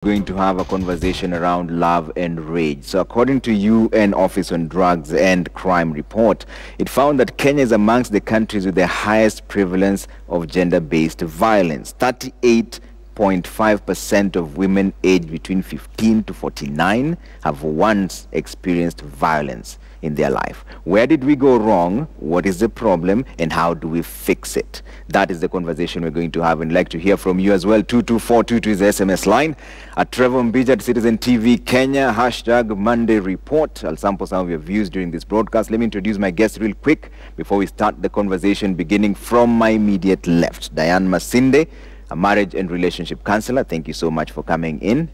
Going to have a conversation around love and rage. So according to UN Office on Drugs and Crime report, it found that Kenya is amongst the countries with the highest prevalence of gender-based violence. 38.5% of women aged between 15 to 49 have once experienced violence in their life. Where did we go wrong? What is the problem? And how do we fix it? That is the conversation we're going to have, and I'd like to hear from you as well. 22422 is the SMS line. At Trevor Mbija at Citizen TV Kenya, hashtag Monday Report. I'll sample some of your views during this broadcast. Let me introduce my guest real quick before we start the conversation, beginning from my immediate left. Diane Masinde, a marriage and relationship counselor. Thank you so much for coming in.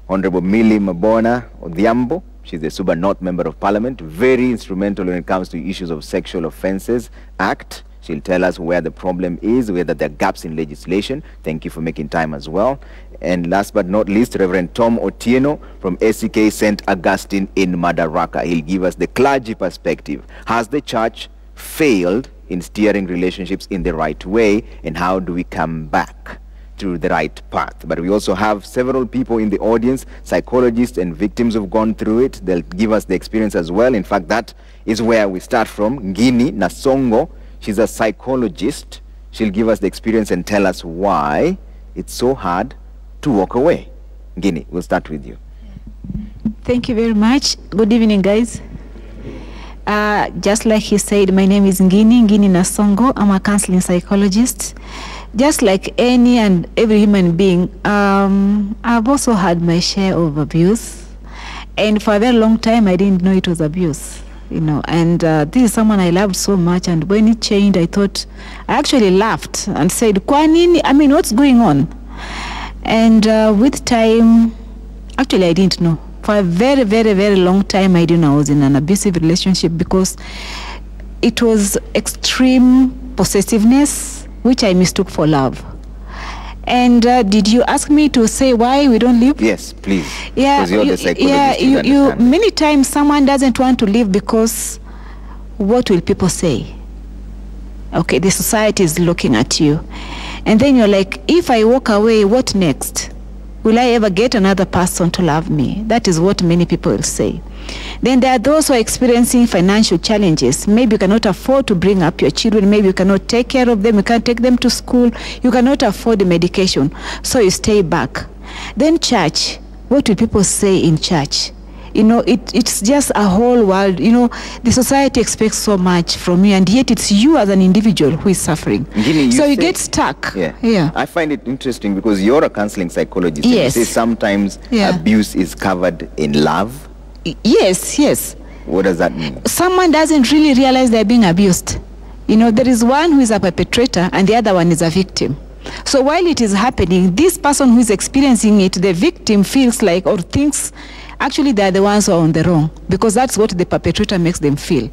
Honorable Millie Mabona Odhiambo. She's a Suba North Member of Parliament, very instrumental when it comes to issues of Sexual Offences Act. She'll tell us where the problem is, whether there are gaps in legislation. Thank you for making time as well. And last but not least, Reverend Tom Otieno from ACK St. Augustine in Madaraka. He'll give us the clergy perspective. Has the church failed in steering relationships in the right way, and how do we come back to the right path? But we also have several people in the audience, psychologists and victims who've gone through it. They'll give us the experience as well. In fact, that is where we start from. Ngini Nasongo, she's a psychologist. She'll give us the experience and tell us why it's so hard to walk away. Ngini, we'll start with you. Thank you very much. Good evening, guys. Just like he said, my name is Ngini Nasongo. I'm a counseling psychologist. Just like any and every human being, I've also had my share of abuse, and for a very long time I didn't know it was abuse, you know. And this is someone I loved so much, and when it changed, I actually laughed and said, "Kwanini? I mean, what's going on?" And with time, actually I didn't know. For a very, very, very long time, I didn't know I was in an abusive relationship, because it was extreme possessiveness, which I mistook for love. And did you ask me to say why we don't leave? Yes, please. Yeah, because you're the psychologist, many times someone doesn't want to leave because what will people say? Okay, the society is looking at you. And then you're like, if I walk away, what next? Will I ever get another person to love me? That is what many people will say. Then there are those who are experiencing financial challenges. Maybe you cannot afford to bring up your children. Maybe you cannot take care of them. You can't take them to school. You cannot afford the medication. So you stay back. Then church. What will people say in church? You know, it's just a whole world. You know, the society expects so much from you, and yet it's you as an individual who is suffering. Gini, so you get stuck. Yeah. I find it interesting because you're a counseling psychologist. Yes. And you say sometimes abuse is covered in love. Yes. What does that mean? Someone doesn't really realize they're being abused. You know, there is one who is a perpetrator and the other one is a victim. So while it is happening, this person who is experiencing it, the victim feels like or thinks actually they're the ones who are on the wrong, because that's what the perpetrator makes them feel.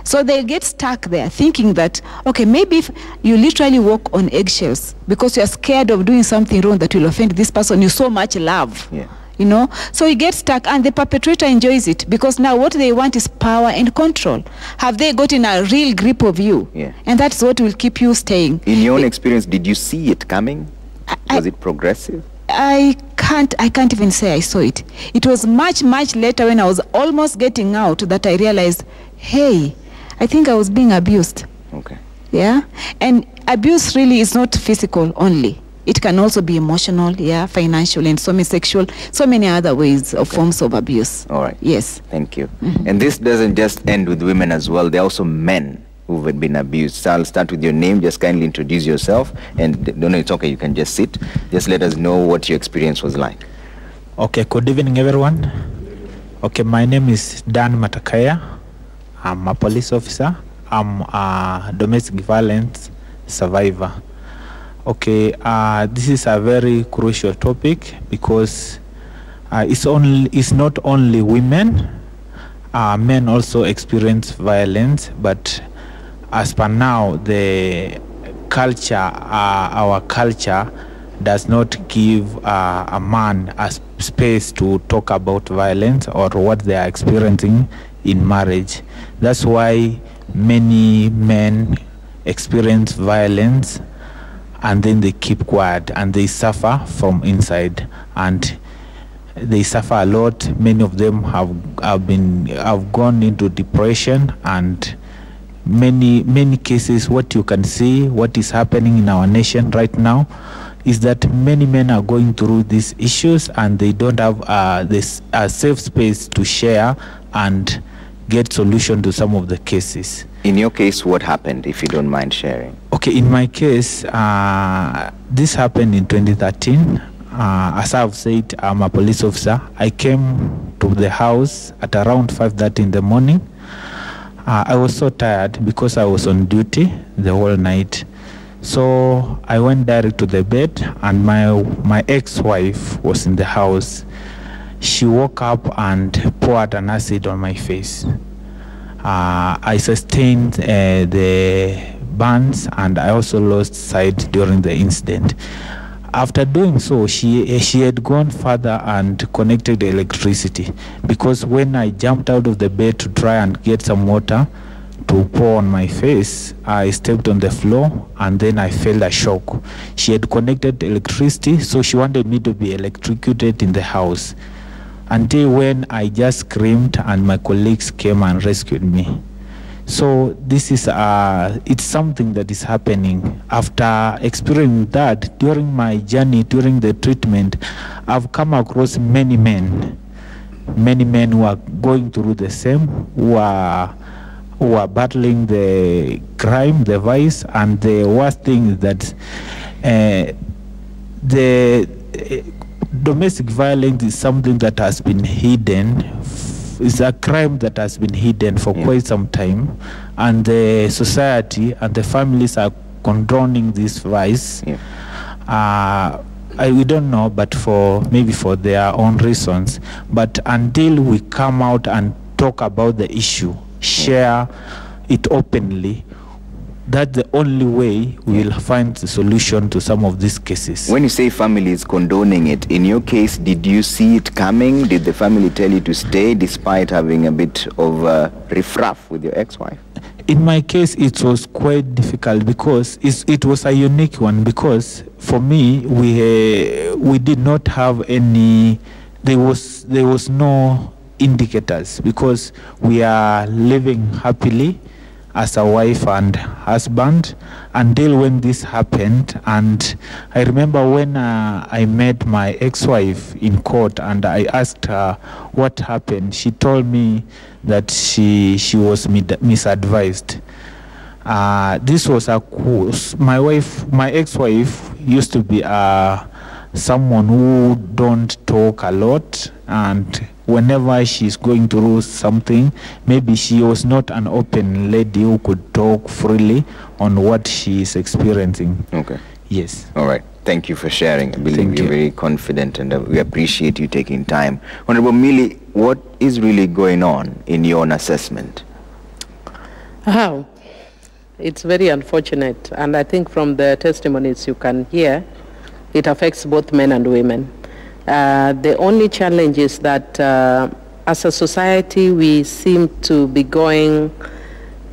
So they get stuck there thinking that, okay, maybe if you literally walk on eggshells because you're scared of doing something wrong that will offend this person you so much love. Yeah. You know, so you get stuck, and the perpetrator enjoys it because now what they want is power and control. Have they gotten a real grip of you? Yeah. And that's what will keep you staying. In your own experience, did you see it coming? Was it progressive? I can't even say I saw it. It was much, much later, when I was almost getting out, that I realized, hey, I think I was being abused. Okay. Yeah. And abuse really is not physical only. It can also be emotional, financial, and so many sexual, so many other ways of forms of abuse. All right. Yes. Thank you. And this doesn't just end with women as well. There are also men who've been abused. So I'll start with your name. Just kindly introduce yourself. And no, it's okay. You can just sit. Just let us know what your experience was like. Okay. Good evening, everyone. Okay. My name is Dan Matakaya. I'm a police officer. I'm a domestic violence survivor. Okay, this is a very crucial topic because it's not only women. Men also experience violence, but as per now, the culture, our culture, does not give a man a space to talk about violence or what they are experiencing in marriage. That's why many men experience violence and then they keep quiet and they suffer from inside, and they suffer a lot. Many of them have gone into depression, and many cases, what you can see, what is happening in our nation right now, is that many men are going through these issues and they don't have this safe space to share and get solution to some of the cases. In your case, what happened, if you don't mind sharing? Okay, in my case, this happened in 2013. As I've said, I'm a police officer. I came to the house at around 5:30 in the morning. I was so tired because I was on duty the whole night. So I went direct to the bed, and my ex-wife was in the house. She woke up and poured an acid on my face. I sustained the burns, and I also lost sight during the incident. After doing so, she had gone further and connected electricity, because when I jumped out of the bed to try and get some water to pour on my face, I stepped on the floor and then I felt a shock. She had connected electricity, so she wanted me to be electrocuted in the house, until when I just screamed and my colleagues came and rescued me. So this is it's something that is happening. After experiencing that, during my journey, during the treatment, I've come across many men who are going through the same, who are battling the crime, the vice, and the worst thing is that the domestic violence is something that has been hidden. It's a crime that has been hidden for quite some time, and the society and the families are condoning this vice. We don't know, but maybe for their own reasons. But until we come out and talk about the issue, share it openly, that's the only way we will find the solution to some of these cases. When you say family is condoning it, in your case, did you see it coming? Did the family tell you to stay despite having a bit of riffraff with your ex-wife? In my case, it was quite difficult because it was a unique one, because for me, we did not have any, there was no indicators, because we are living happily as a wife and husband until when this happened. And I remember when I met my ex-wife in court and I asked her what happened, she told me that she was misadvised. This was a course. My ex-wife used to be someone who don't talk a lot, and whenever she's going through something, maybe she was not an open lady who could talk freely on what she is experiencing. Okay. Yes. All right. Thank you for sharing. I believe you're very confident, and we appreciate you taking time. Honorable Millie, what is really going on in your own assessment? It's very unfortunate, and I think from the testimonies you can hear, it affects both men and women. The only challenge is that as a society, we seem to be going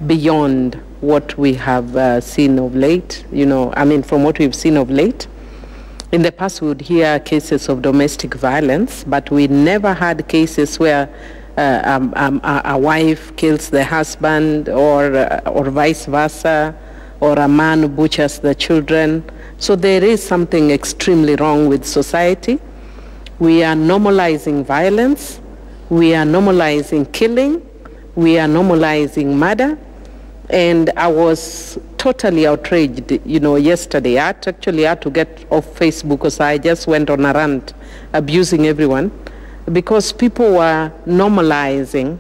beyond what we have seen of late. From what we've seen of late. In the past, we would hear cases of domestic violence, but we never had cases where a wife kills the husband, or vice versa, or a man butchers the children. So there is something extremely wrong with society. We are normalizing violence. We are normalizing killing. We are normalizing murder. And I was totally outraged, yesterday. I actually had to get off Facebook because I just went on a rant abusing everyone, because people were normalizing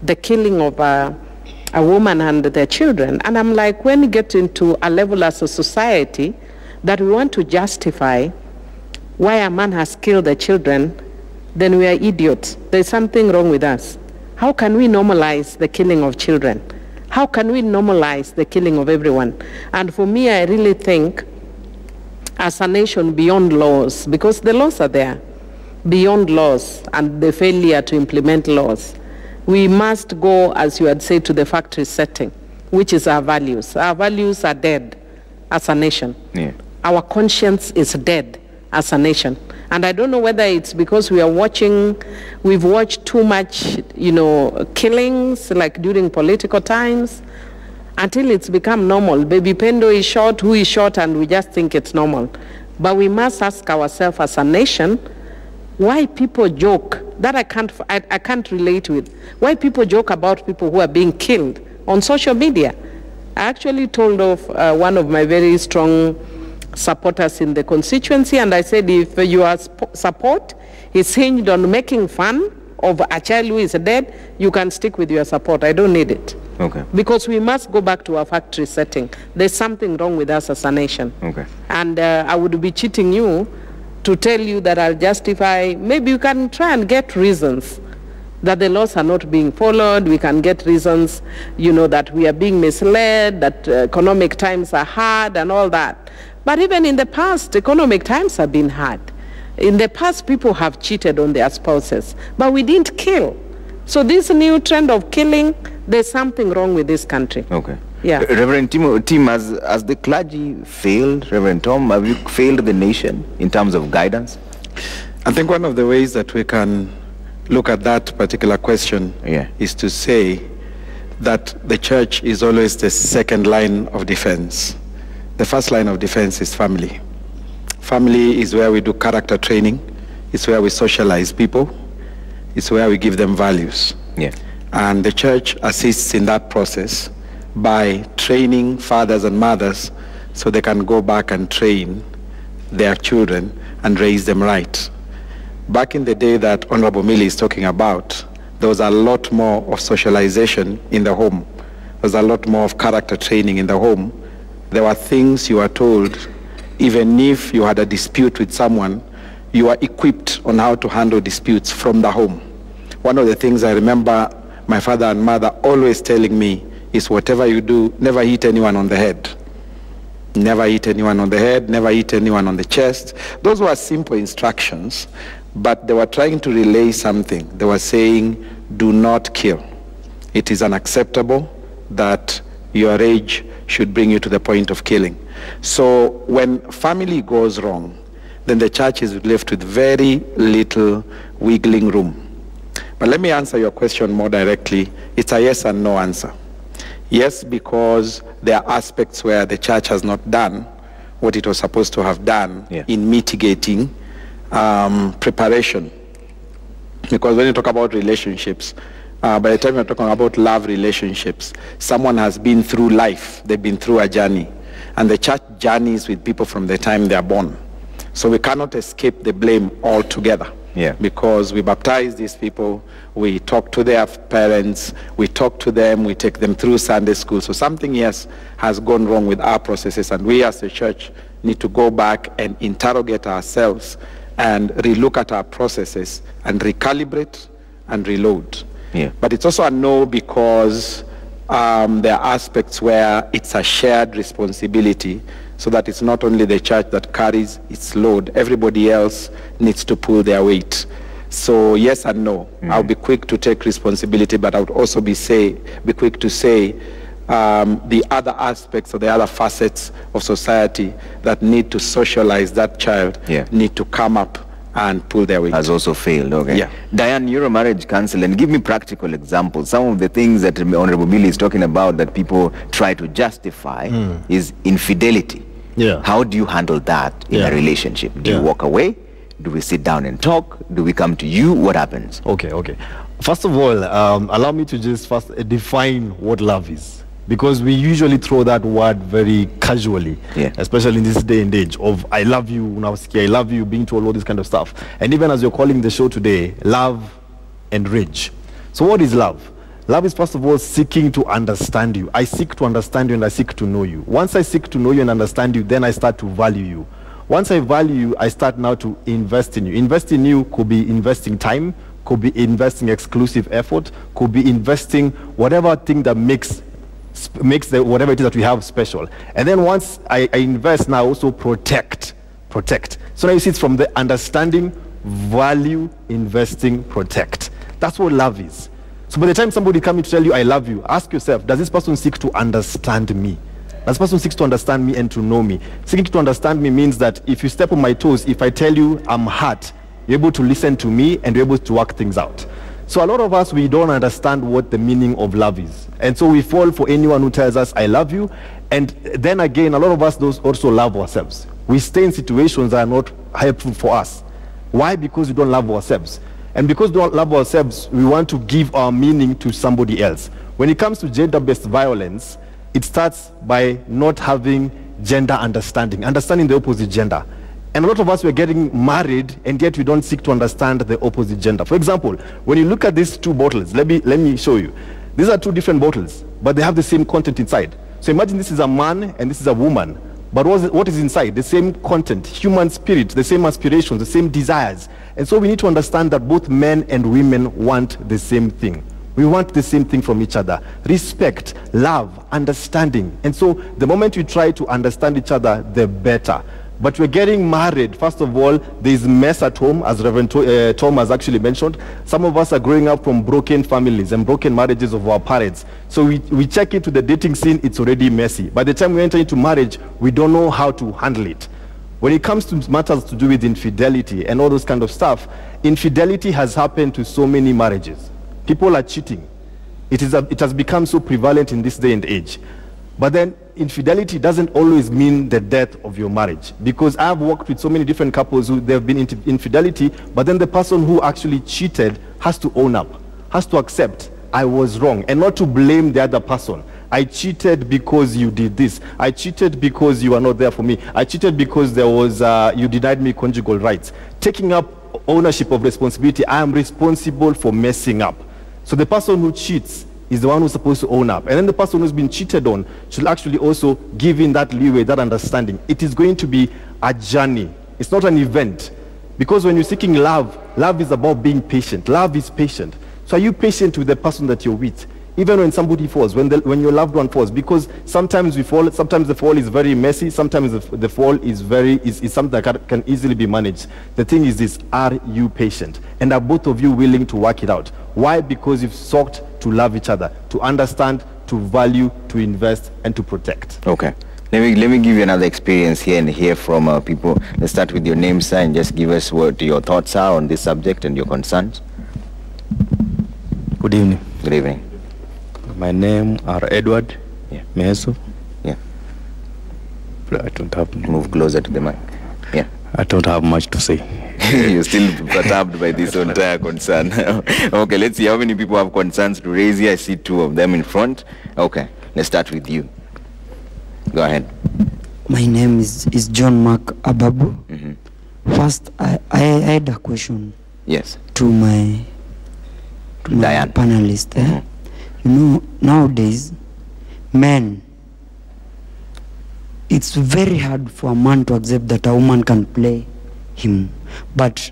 the killing of a woman and their children. And I'm like, when you get into a level as a society that we want to justify why a man has killed the children, then we are idiots. There's something wrong with us. How can we normalize the killing of children? How can we normalize the killing of everyone? And for me, I really think as a nation, beyond laws, because the laws are there, beyond laws and the failure to implement laws, we must go, as you had said, to the factory setting, which is our values. Our values are dead as a nation. Yeah. Our conscience is dead as a nation. And I don't know whether it's because we've watched too much, killings, like during political times, until it's become normal. Baby Pendo is shot, who is shot, and we just think it's normal. But we must ask ourselves as a nation, why people joke, that I can't relate with. Why people joke about people who are being killed on social media. I actually told of one of my very strong supporters in the constituency, and I said, if your support is hinged on making fun of a child who is dead, you can stick with your support. I don't need it. Okay. Because we must go back to our factory setting. There's something wrong with us as a nation. Okay. And I would be cheating you to tell you that I'll justify. Maybe you can try and get reasons that the laws are not being followed. We can get reasons, that we are being misled, that economic times are hard and all that. But even in the past, economic times have been hard. In the past, people have cheated on their spouses, but we didn't kill. So this new trend of killing, there's something wrong with this country. Okay. Yeah. Reverend Tim, has the clergy failed? Reverend Tom, have you failed the nation in terms of guidance? I think one of the ways that we can look at that particular question is to say that the church is always the second line of defense. The first line of defense is family. Family is where we do character training. It's where we socialize people. It's where we give them values. Yeah. And the church assists in that process by training fathers and mothers so they can go back and train their children and raise them right. Back in the day that Honorable Millie is talking about, there was a lot more of socialization in the home. There was a lot more of character training in the home. There were things you were told, even if you had a dispute with someone, you are equipped on how to handle disputes from the home. One of the things I remember my father and mother always telling me is, whatever you do, never hit anyone on the head. Never hit anyone on the head, never hit anyone on the chest. Those were simple instructions, but they were trying to relay something. They were saying, do not kill. It is unacceptable that your age should bring you to the point of killing. So when family goes wrong, then the church is left with very little wiggling room. But let me answer your question more directly. It's a yes and no answer. Yes, because there are aspects where the church has not done what it was supposed to have done in mitigating preparation. Because when you talk about relationships, by the time you're talking about love relationships, someone has been through life. They've been through a journey. And the church journeys with people from the time they are born. So we cannot escape the blame altogether. Because we baptize these people, we talk to their parents, we talk to them, we take them through Sunday school. So something, yes, has gone wrong with our processes, and we as a church need to go back and interrogate ourselves and relook at our processes and recalibrate and reload. But it's also a no because there are aspects where it's a shared responsibility, so that it's not only the church that carries its load, everybody else needs to pull their weight. So yes and no. I'll be quick to take responsibility, but I would also be quick to say the other aspects or the other facets of society that need to socialize that child need to come up and pull their weight. Has also failed, okay. Diane, you're a marriage counselor, and give me practical examples. Some of the things that Honorable Millie is talking about that people try to justify is infidelity. How do you handle that in a relationship? Do you walk away? Do we sit down and talk? Do we come to you? What happens? Okay. First of all, allow me to just first define what love is. Because we usually throw that word very casually, especially in this day and age of I love you, I love you, being told all this kind of stuff. And even as you're calling the show today, love and rage. So what is love? Love is first of all seeking to understand you. I seek to understand you and I seek to know you. Once I seek to know you and understand you, then I start to value you. Once I value you, I start now to invest in you. Invest in you could be investing time, could be investing exclusive effort, could be investing whatever thing that makes whatever it is that we have special. And then once I invest, now also protect. So now you see it's from the understanding, value, investing, protect. That's what love is. So by the time somebody comes to tell you I love you, ask yourself, does this person seek to understand me? This person seeks to understand me and to know me. Seeking to understand me means that if you step on my toes, if I tell you I'm hurt, you're able to listen to me and you're able to work things out. So a lot of us, we don't understand what the meaning of love is. And so we fall for anyone who tells us, I love you. And then again, a lot of us also love ourselves. We stay in situations that are not helpful for us. Why? Because we don't love ourselves. And because we don't love ourselves, we want to give our meaning to somebody else. When it comes to gender-based violence, it starts by not having gender understanding the opposite gender. And a lot of us, we're getting married, and yet we don't seek to understand the opposite gender. For example, when you look at these two bottles, let me show you. These are two different bottles, but they have the same content inside. So imagine this is a man and this is a woman. But what is inside? The same content, human spirit, the same aspirations, the same desires. And so we need to understand that both men and women want the same thing. We want the same thing from each other. Respect, love, understanding. And so the moment we try to understand each other, the better. But we're getting married. First of all, there's mess at home, as Reverend Tom has actually mentioned. Some of us are growing up from broken families and broken marriages of our parents. So we check into the dating scene, it's already messy. By the time we enter into marriage, we don't know how to handle it. When it comes to matters to do with infidelity and all those kind of stuff, infidelity has happened to so many marriages. People are cheating. It has become so prevalent in this day and age. But then infidelity doesn't always mean the death of your marriage, because I've worked with so many different couples who there have been infidelity, but then the person who actually cheated has to own up, has to accept, I was wrong, and not to blame the other person. I cheated because you did this. I cheated because you are not there for me. I cheated because there was you denied me conjugal rights. Taking up ownership of responsibility. I am responsible for messing up. So the person who cheats is the one who's supposed to own up. And then the person who's been cheated on should actually also give in that leeway, that understanding. It is going to be a journey. It's not an event. Because when you're seeking love, love is about being patient. Love is patient. So are you patient with the person that you're with? Even when somebody falls, when your loved one falls, because sometimes we fall, sometimes the fall is very messy, sometimes the fall is something that can easily be managed. The thing is this, are you patient? And are both of you willing to work it out? Why? Because you've sought to love each other, to understand, to value, to invest, and to protect. Okay. Let me give you another experience here and hear from people. Let's start with your name, sir, and just give us what your thoughts are on this subject and your concerns. Good evening. Good evening. My name are Edward Meso. Yeah. I don't have... Move closer to the mic. Yeah. I don't have much to say. You're still perturbed by this entire concern. Okay, let's see how many people have concerns to raise here. I see two of them in front. Okay, let's start with you. Go ahead. My name is John Mark Ababu. First, I had a question. Yes. To my panelist. You know, nowadays, men, it's very hard for a man to accept that a woman can play him. But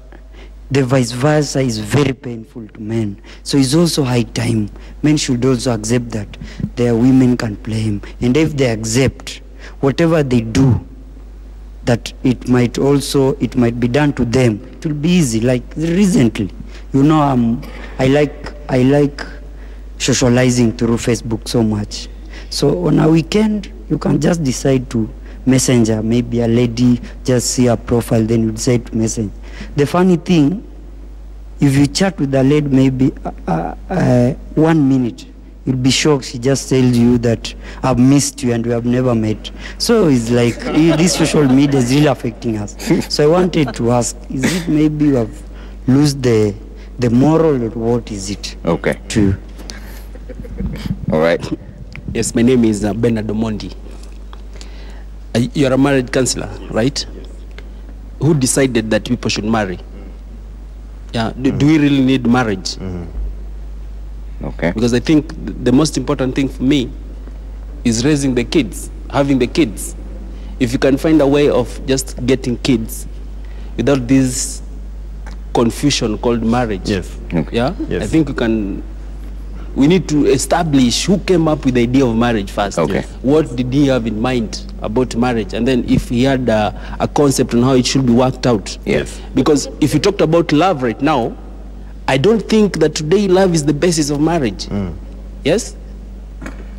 the vice versa is very painful to men. So it's also high time. Men should also accept that their women can play him. And if they accept whatever they do, that it might be done to them, it will be easy. Like recently, you know, I like socializing through Facebook so much. So on a weekend, you can just decide to messenger, maybe a lady, just see her profile, then you decide to message. The funny thing, if you chat with a lady maybe 1 minute, you'll be shocked. She just tells you that I've missed you and we have never met. So it's like this social media is really affecting us. So I wanted to ask, is it maybe you have lost the moral, or what is it? Okay. True. All right. Yes, my name is Bernard Omondi. You're a marriage counselor, right? Who decided that people should marry? Yeah. Do we really need marriage? Okay. Because I think the most important thing for me is raising the kids, having the kids. If you can find a way of just getting kids without this confusion called marriage. Yes. Okay. Yeah. Yes. I think we need to establish who came up with the idea of marriage first. Okay. What did he have in mind about marriage? And then if he had a concept on how it should be worked out. Yes. Because if you talked about love right now, I don't think that today love is the basis of marriage. Yes?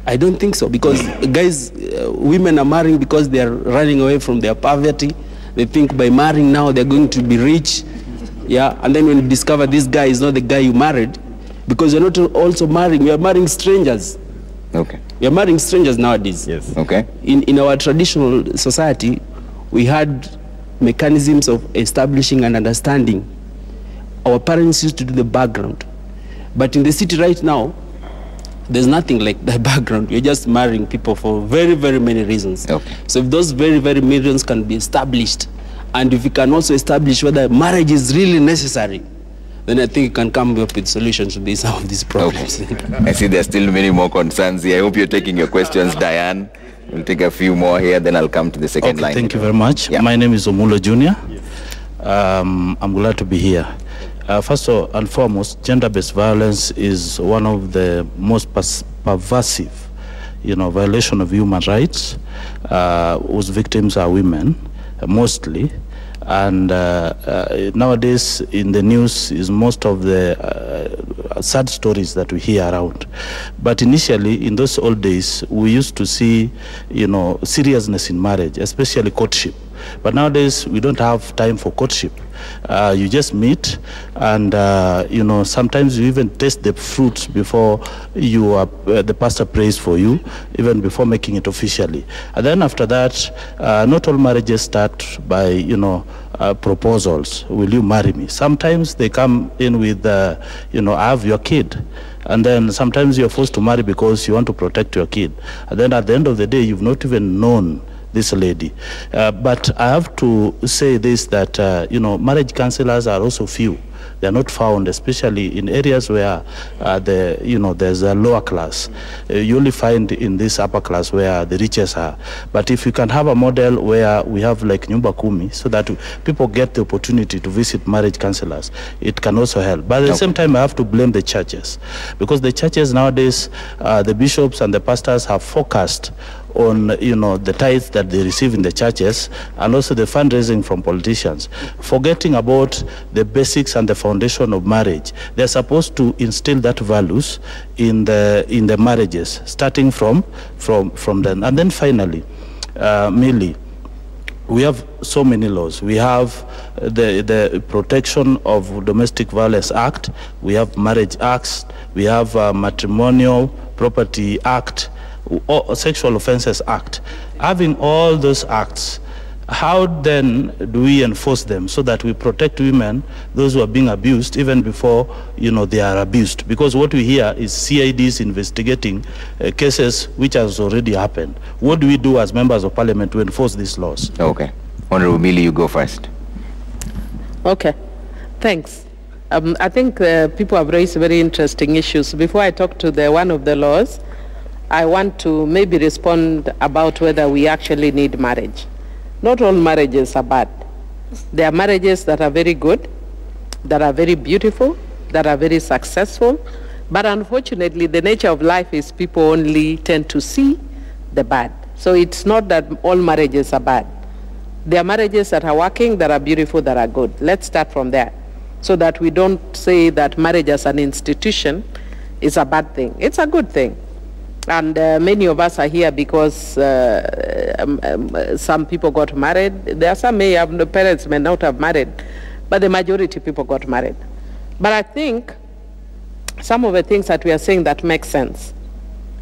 I don't think so, because guys, women are marrying because they are running away from their poverty. They think by marrying now they're going to be rich, yeah. And then when you discover this guy is not the guy you married, because you're not also marrying, you are marrying strangers. Okay. We are marrying strangers nowadays. Yes. Okay. In our traditional society, we had mechanisms of establishing and understanding. Our parents used to do the background. But in the city right now, there's nothing like that background. You're just marrying people for very, very many reasons. Okay. So if those very, very many reasons can be established, and if you can also establish whether marriage is really necessary, then I think you can come up with solutions to some of these problems. Okay. I see there's still many more concerns here. I hope you're taking your questions, Diane. We'll take a few more here, then I'll come to the second line. Thank you very much. Yeah. My name is Omulo Jr. I'm glad to be here. First and foremost, gender-based violence is one of the most pervasive, violation of human rights, whose victims are women, mostly. And nowadays in the news is most of the sad stories that we hear around. But initially, in those old days, we used to see, seriousness in marriage, especially courtship. But nowadays, we don't have time for courtship. You just meet, and sometimes you even taste the fruits before the pastor prays for you, even before making it officially. And then after that, not all marriages start by proposals. Will you marry me? Sometimes they come in with I have your kid. And then sometimes you're forced to marry because you want to protect your kid. And then at the end of the day, you've not even known this lady. But I have to say this, that marriage counselors are also few. They're not found, especially in areas where there's a lower class. You only find in this upper class where the richest are. But if you can have a model where we have like Nyumba Kumi, so that people get the opportunity to visit marriage counselors, it can also help. But at the same time, I have to blame the churches, because the churches nowadays, the bishops and the pastors have focused on the tithes that they receive in the churches, and also the fundraising from politicians, forgetting about the basics and the foundation of marriage. They're supposed to instill that values in the marriages, starting from then. And then finally, Millie, we have so many laws. We have the Protection of Domestic Violence Act, we have Marriage Acts, we have Matrimonial Property Act, or Sexual Offences Act. Having all those acts, how then do we enforce them so that we protect women, those who are being abused, even before they are abused? Because what we hear is CIDs investigating cases which has already happened. What do we do as members of parliament to enforce these laws? Okay. Honorable Millie, you go first. Okay. Thanks. I think people have raised very interesting issues. Before I talk to one of the laws, I want to maybe respond about whether we actually need marriage. Not all marriages are bad. There are marriages that are very good, that are very beautiful, that are very successful. But unfortunately, the nature of life is people only tend to see the bad. So it's not that all marriages are bad. There are marriages that are working, that are beautiful, that are good. Let's start from there, so that we don't say that marriage as an institution is a bad thing. It's a good thing. And many of us are here because some people got married. There are some the parents may not have married, but the majority of people got married. But I think some of the things that we are saying that make sense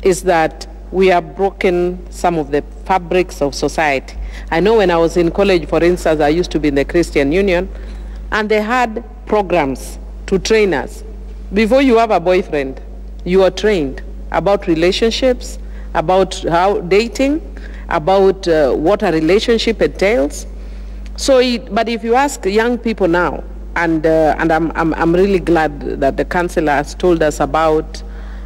is that we have broken some of the fabrics of society. I know when I was in college, for instance, I used to be in the Christian Union, and they had programs to train us. Before you have a boyfriend, you are trained about relationships, about how dating, about what a relationship entails. So, but if you ask young people now, and I'm really glad that the counselor has told us about,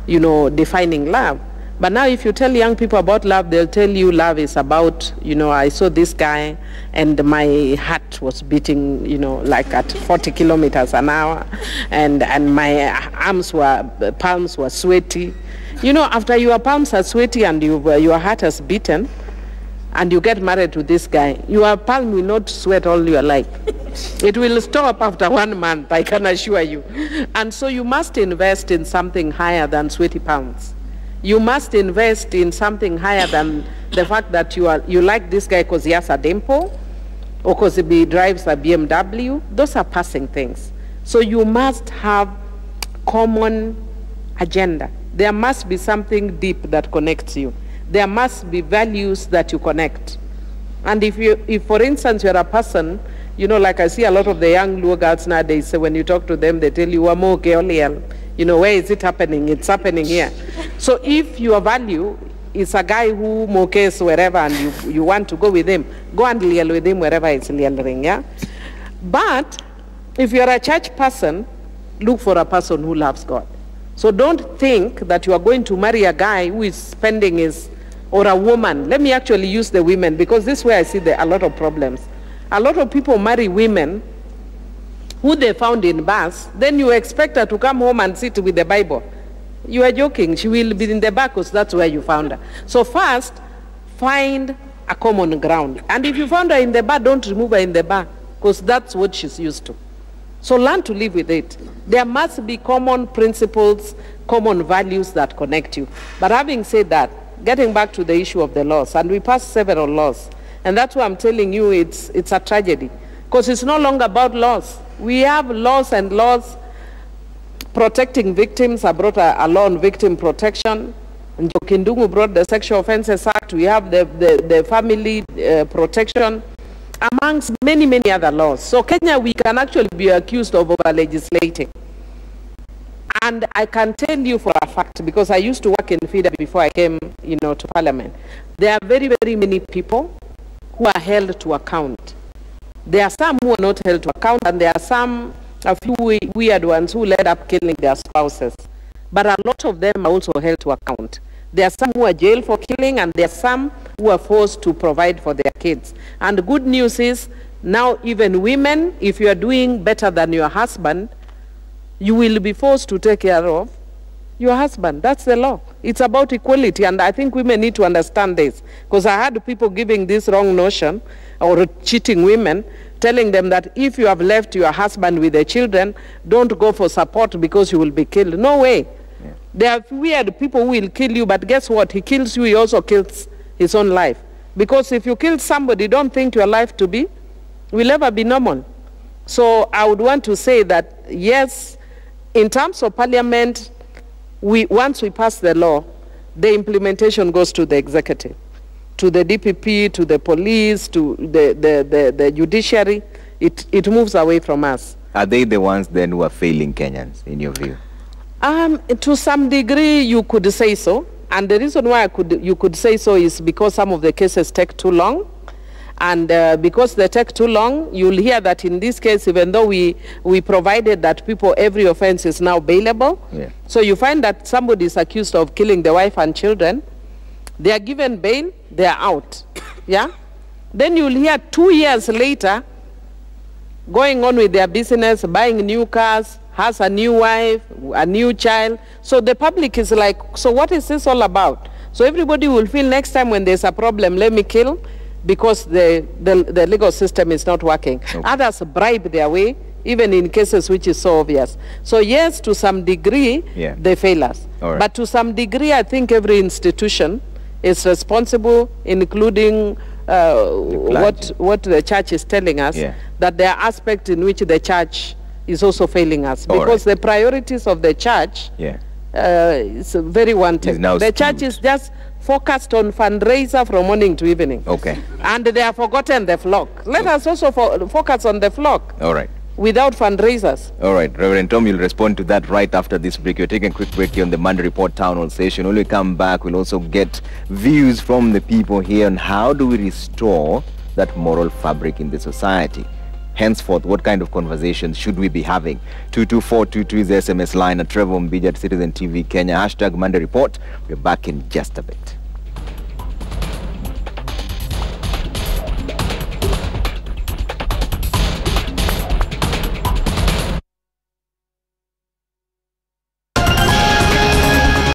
defining love. But now if you tell young people about love, they'll tell you love is about, I saw this guy and my heart was beating, like at 40 kilometers an hour, and my palms were sweaty. After your palms are sweaty and your heart has beaten, and you get married to this guy, your palm will not sweat all your life. It will stop after 1 month, I can assure you. And so you must invest in something higher than sweaty palms. You must invest in something higher than the fact that you like this guy because he has a dimple or because he drives a BMW. Those are passing things. So you must have common agenda. There must be something deep that connects you. There must be values that you connect. And if for instance, you're a person, you know, like I see a lot of the young Luo girls nowadays, so when you talk to them, they tell you, you know, where is it happening? It's happening here. So if your value is a guy who mokes wherever and you want to go with him, go and liel with him wherever it's lieling, yeah? But if you're a church person, look for a person who loves God. So don't think that you are going to marry a guy who is spending his, or a woman. Let me actually use the women, because this is where I see a lot of problems. A lot of people marry women who they found in bars, then you expect her to come home and sit with the Bible. You are joking. She will be in the bar because that's where you found her. So first, find a common ground. And if you found her in the bar, don't remove her in the bar, because that's what she's used to. So learn to live with it. There must be common principles, common values that connect you. But having said that, getting back to the issue of the laws, and we passed several laws, and that's why I'm telling you it's a tragedy, because it's no longer about laws. We have laws and laws protecting victims. I brought a law on victim protection. Njokindungu brought the Sexual Offences Act. We have the family protection, amongst many, many other laws. So Kenya, we can actually be accused of over-legislating. And I can tell you for a fact, because I used to work in FIDA before I came, you know, to Parliament, there are very, very many people who are held to account. There are some who are not held to account, and there are a few weird ones who end up killing their spouses. But a lot of them are also held to account. There are some who are jailed for killing, and there are some who are forced to provide for their kids. And the good news is, now even women, if you are doing better than your husband, you will be forced to take care of your husband. That's the law. It's about equality, and I think women need to understand this. Because I had people giving this wrong notion, or cheating women, telling them that if you have left your husband with the children, don't go for support because you will be killed. No way. Yeah. There are weird people who will kill you, but guess what? He kills you, he also kills his own life. Because if you kill somebody, don't think your life will ever be normal. So I would want to say that, yes, in terms of Parliament, once we pass the law, the implementation goes to the executive, to the DPP, to the police, to the judiciary. It moves away from us. Are they the ones then who are failing Kenyans, in your view? To some degree, you could say so. And the reason why you could say so is because some of the cases take too long. And because they take too long, you'll hear that in this case, even though we provided that every offense is now bailable. Yeah. So you find that somebody is accused of killing the wife and children. They are given bail, they are out. Yeah? Then you'll hear 2 years later, going on with their business, buying new cars, has a new wife, a new child. So the public is like, so what is this all about? So everybody will feel next time when there's a problem, let me kill, because the legal system is not working. Okay. Others bribe their way, even in cases which is so obvious. So yes, to some degree, they fail us. Right. But to some degree, I think every institution is responsible, including what the church is telling us, that there are aspects in which the church is also failing us. Because the priorities of the church is very wanted. The church is just focused on fundraiser from morning to evening. Okay. And they have forgotten the flock. Let us also focus on the flock. All right. Without fundraisers. All right. Reverend Tom, you'll respond to that right after this break. We're taking a quick break here on the Monday Report Town Hall session. When we come back, we'll also get views from the people here on how do we restore that moral fabric in the society. Henceforth, what kind of conversations should we be having? 22422 is the SMS line at Trevor Mbija at Citizen TV Kenya. # Monday Report. We're back in just a bit.